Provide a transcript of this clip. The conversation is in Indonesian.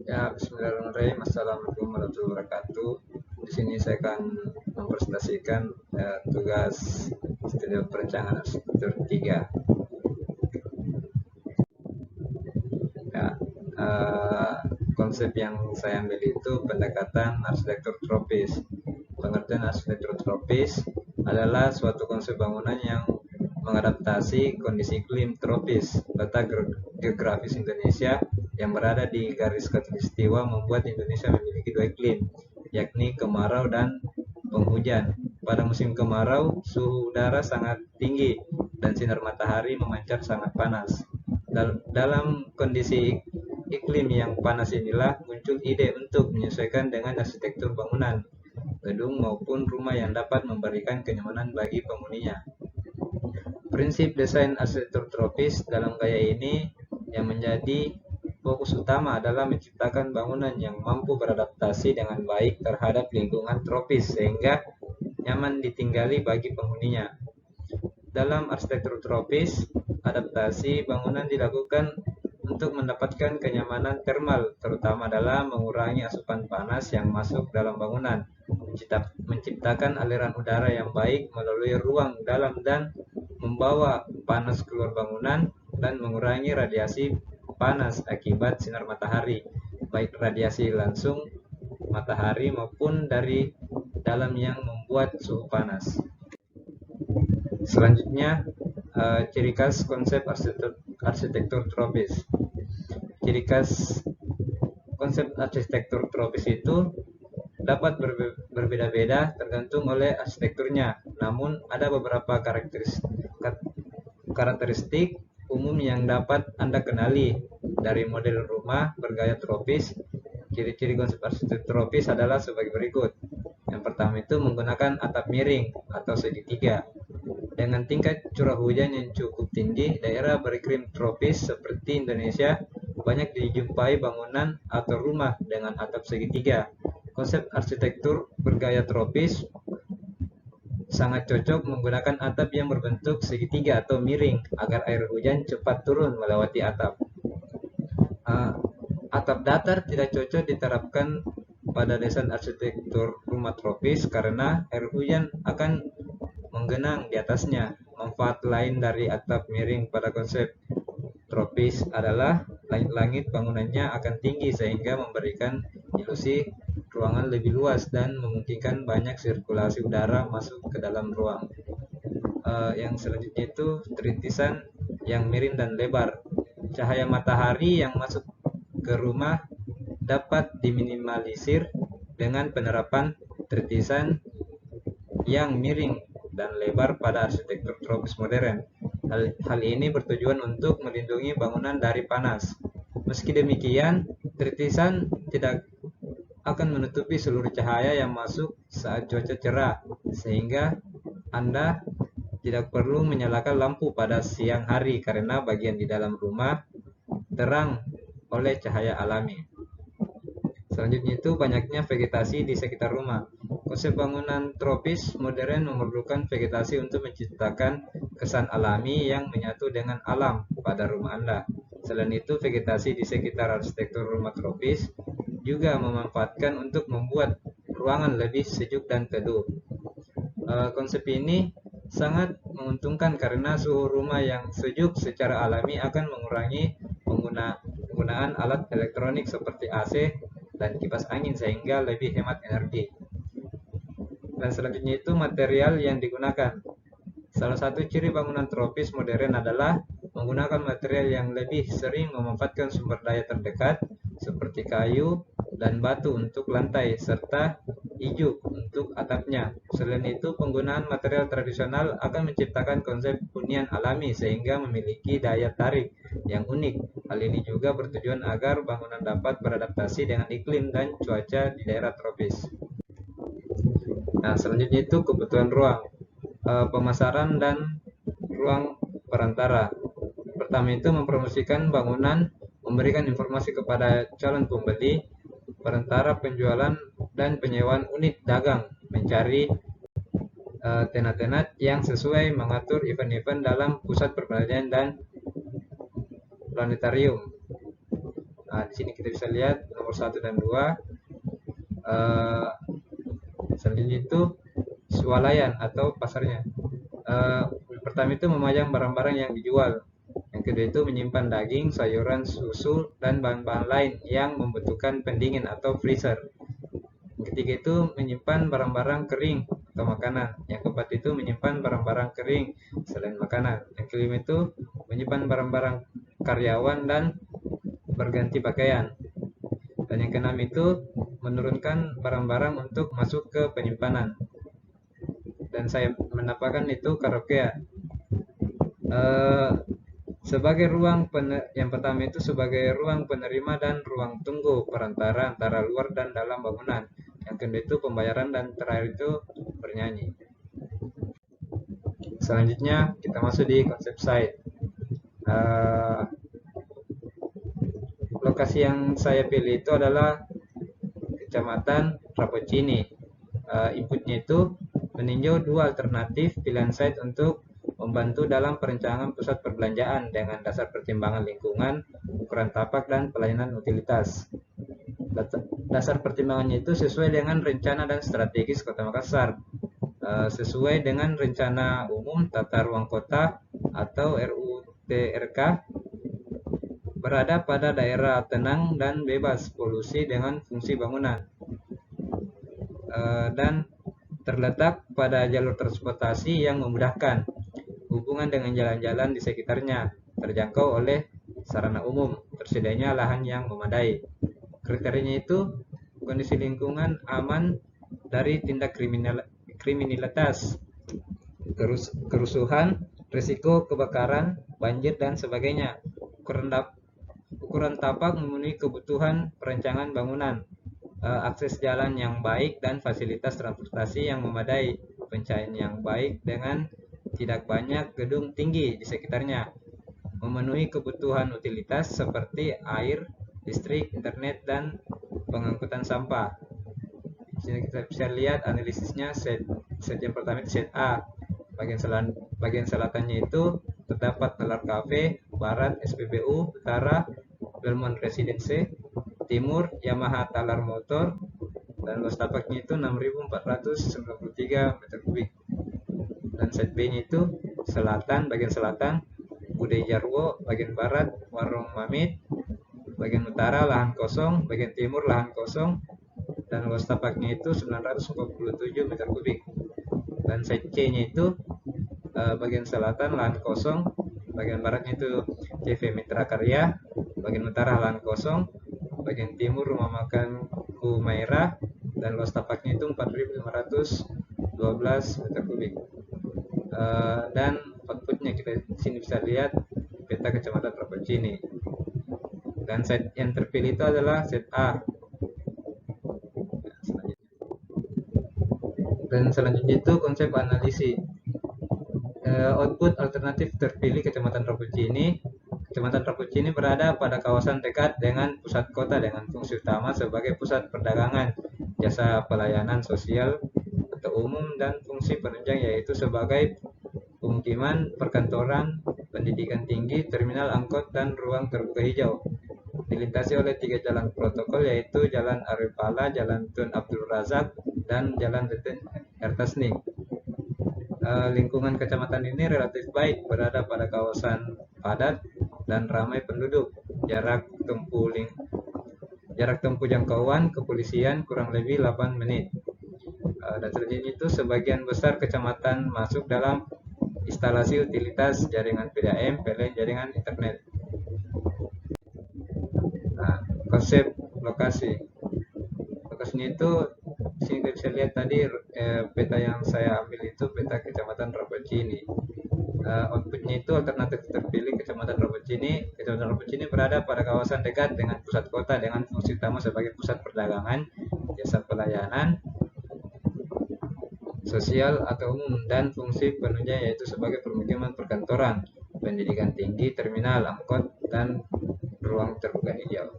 Ya, bismillahirrahmanirrahim. Assalamualaikum warahmatullahi wabarakatuh. Di sini saya akan mempresentasikan tugas studio perencanaan arsitektur 3. Ya, eh, konsep yang saya ambil itu pendekatan arsitektur tropis. Pengertian arsitektur tropis adalah suatu konsep bangunan yang mengadaptasi kondisi iklim tropis. Letak geografis Indonesia yang berada di garis khatulistiwa membuat Indonesia memiliki dua iklim, yakni kemarau dan penghujan. Pada musim kemarau, suhu udara sangat tinggi dan sinar matahari memancar sangat panas. Dalam kondisi iklim yang panas inilah muncul ide untuk menyesuaikan dengan arsitektur bangunan, gedung maupun rumah yang dapat memberikan kenyamanan bagi penghuninya. Prinsip desain arsitektur tropis dalam gaya ini yang menjadi fokus utama adalah menciptakan bangunan yang mampu beradaptasi dengan baik terhadap lingkungan tropis sehingga nyaman ditinggali bagi penghuninya. Dalam arsitektur tropis, adaptasi bangunan dilakukan untuk mendapatkan kenyamanan termal, terutama dalam mengurangi asupan panas yang masuk dalam bangunan, menciptakan aliran udara yang baik melalui ruang dalam dan membawa panas keluar bangunan, dan mengurangi radiasi panas akibat sinar matahari, baik radiasi langsung matahari maupun dari dalam yang membuat suhu panas. Selanjutnya, ciri khas konsep arsitektur tropis. Ciri khas konsep arsitektur tropis itu dapat berbeda-beda tergantung oleh arsitekturnya, namun ada beberapa karakteristik umum yang dapat Anda kenali dari model rumah bergaya tropis. Ciri-ciri konsep arsitektur tropis adalah sebagai berikut. Yang pertama itu menggunakan atap miring atau segitiga. Dengan tingkat curah hujan yang cukup tinggi, daerah beriklim tropis seperti Indonesia banyak dijumpai bangunan atau rumah dengan atap segitiga. Konsep arsitektur bergaya tropis sangat cocok menggunakan atap yang berbentuk segitiga atau miring agar air hujan cepat turun melewati atap. Atap datar tidak cocok diterapkan pada desain arsitektur rumah tropis karena air hujan akan menggenang di atasnya. Manfaat lain dari atap miring pada konsep tropis adalah langit-langit bangunannya akan tinggi sehingga memberikan ilusi ruangan lebih luas dan memungkinkan banyak sirkulasi udara masuk ke dalam ruang. Yang selanjutnya itu tritisan yang miring dan lebar. Cahaya matahari yang masuk ke rumah dapat diminimalisir dengan penerapan tritisan yang miring dan lebar pada arsitektur tropis modern. Hal ini bertujuan untuk melindungi bangunan dari panas. Meski demikian, tritisan tidak akan menutupi seluruh cahaya yang masuk saat cuaca cerah, sehingga Anda tidak perlu menyalakan lampu pada siang hari karena bagian di dalam rumah terang oleh cahaya alami. Selanjutnya itu banyaknya vegetasi di sekitar rumah. Konsep bangunan tropis modern memerlukan vegetasi untuk menciptakan kesan alami yang menyatu dengan alam pada rumah Anda. Selain itu, vegetasi di sekitar arsitektur rumah tropis juga memanfaatkan untuk membuat ruangan lebih sejuk dan teduh. Konsep ini sangat menguntungkan karena suhu rumah yang sejuk secara alami akan mengurangi penggunaan alat elektronik seperti AC dan kipas angin sehingga lebih hemat energi. Dan selanjutnya itu material yang digunakan. Salah satu ciri bangunan tropis modern adalah menggunakan material yang lebih sering memanfaatkan sumber daya terdekat seperti kayu dan batu untuk lantai serta ijuk untuk atapnya. Selain itu, penggunaan material tradisional akan menciptakan konsep hunian alami sehingga memiliki daya tarik yang unik. Hal ini juga bertujuan agar bangunan dapat beradaptasi dengan iklim dan cuaca di daerah tropis. Nah, selanjutnya itu kebutuhan ruang, pemasaran dan ruang perantara. Pertama itu mempromosikan bangunan, memberikan informasi kepada calon pembeli, perantara penjualan dan penyewaan unit dagang, mencari tenat-tenat yang sesuai, mengatur event-event dalam pusat perbelanjaan dan planetarium. Nah, di sini kita bisa lihat nomor 1 dan 2. Selanjutnya itu swalayan atau pasarnya. Pertama itu memajang barang-barang yang dijual. Yang kedua itu menyimpan daging, sayuran, susu, dan bahan-bahan lain yang membutuhkan pendingin atau freezer. Yang ketiga itu menyimpan barang-barang kering atau makanan. Yang keempat itu menyimpan barang-barang kering selain makanan. Yang kelima itu menyimpan barang-barang karyawan dan berganti pakaian. Dan yang keenam itu menurunkan barang-barang untuk masuk ke penyimpanan. Dan saya menamakan itu karaoke. Sebagai yang pertama itu sebagai ruang penerima dan ruang tunggu perantara antara luar dan dalam bangunan. Yang kedua itu pembayaran dan terakhir itu bernyanyi. Selanjutnya kita masuk di konsep site. Lokasi yang saya pilih itu adalah Kecamatan Rapocini. Inputnya itu meninjau dua alternatif pilihan site untuk membantu dalam perencanaan pusat perbelanjaan dengan dasar pertimbangan lingkungan, ukuran tapak, dan pelayanan utilitas. Dasar pertimbangannya itu sesuai dengan rencana dan strategis Kota Makassar, sesuai dengan rencana umum tata ruang kota atau RUTRK, berada pada daerah tenang dan bebas polusi dengan fungsi bangunan, dan terletak pada jalur transportasi yang memudahkan hubungan dengan jalan-jalan di sekitarnya, terjangkau oleh sarana umum, tersedianya lahan yang memadai. Kriterianya itu kondisi lingkungan aman dari tindak kriminalitas, kerusuhan, risiko kebakaran, banjir, dan sebagainya. Ukuran tapak memenuhi kebutuhan perencanaan bangunan, akses jalan yang baik, dan fasilitas transportasi yang memadai, pencahayaan yang baik dengan tidak banyak gedung tinggi di sekitarnya, memenuhi kebutuhan utilitas seperti air, listrik, internet, dan pengangkutan sampah. Di sini kita bisa lihat analisisnya. Set yang pertama itu set A. Bagian selatannya itu terdapat Nalar Cafe, barat SPBU, utara Belmont Residence, timur Yamaha Talar Motor, dan luas tapaknya itu 6.493 meter kubik. Dan set B-nya itu bagian selatan Budaya Jarwo, bagian barat Warung Mamit, bagian utara lahan kosong, bagian timur lahan kosong, dan luas tapaknya itu 947 meter kubik. Dan set C-nya itu bagian selatan lahan kosong, bagian baratnya itu CV Mitra Karya, bagian utara lahan kosong, bagian timur rumah makan Humaira, dan luas tapaknya itu 4.512 meter kubik. Dan outputnya kita di sini bisa lihat peta Kecamatan Rapocini. Dan set yang terpilih itu adalah set A. Dan selanjutnya itu konsep analisis. Output alternatif terpilih Kecamatan Rapocini. Kecamatan Rapocini berada pada kawasan dekat dengan pusat kota dengan fungsi utama sebagai pusat perdagangan, jasa pelayanan sosial atau umum, dan fungsi penunjang yaitu sebagai pemukiman, perkantoran, pendidikan tinggi, terminal angkot, dan ruang terbuka hijau. Dilintasi oleh 3 jalan protokol yaitu Jalan Arif Pala, Jalan Tun Abdul Razak, dan Jalan Deten Ertasnik. Lingkungan kecamatan ini relatif baik, berada pada kawasan padat dan ramai penduduk. Jarak tempuh jangkauan kepolisian kurang lebih 8 menit. Dan selanjutnya itu sebagian besar kecamatan masuk dalam instalasi utilitas jaringan PDAM, PLN, jaringan internet. Nah, konsep lokasi. Lokasinya itu sini kita bisa lihat tadi peta yang saya ambil itu peta Kecamatan Rapocini. Outputnya itu alternatif terpilih Kecamatan Rapocini. Kecamatan Rapocini berada pada kawasan dekat dengan pusat kota dengan fungsi utama sebagai pusat perdagangan, jasa pelayanan sosial atau umum, dan fungsi penunjang yaitu sebagai permukiman perkantoran, pendidikan tinggi, terminal angkot, dan ruang terbuka hijau.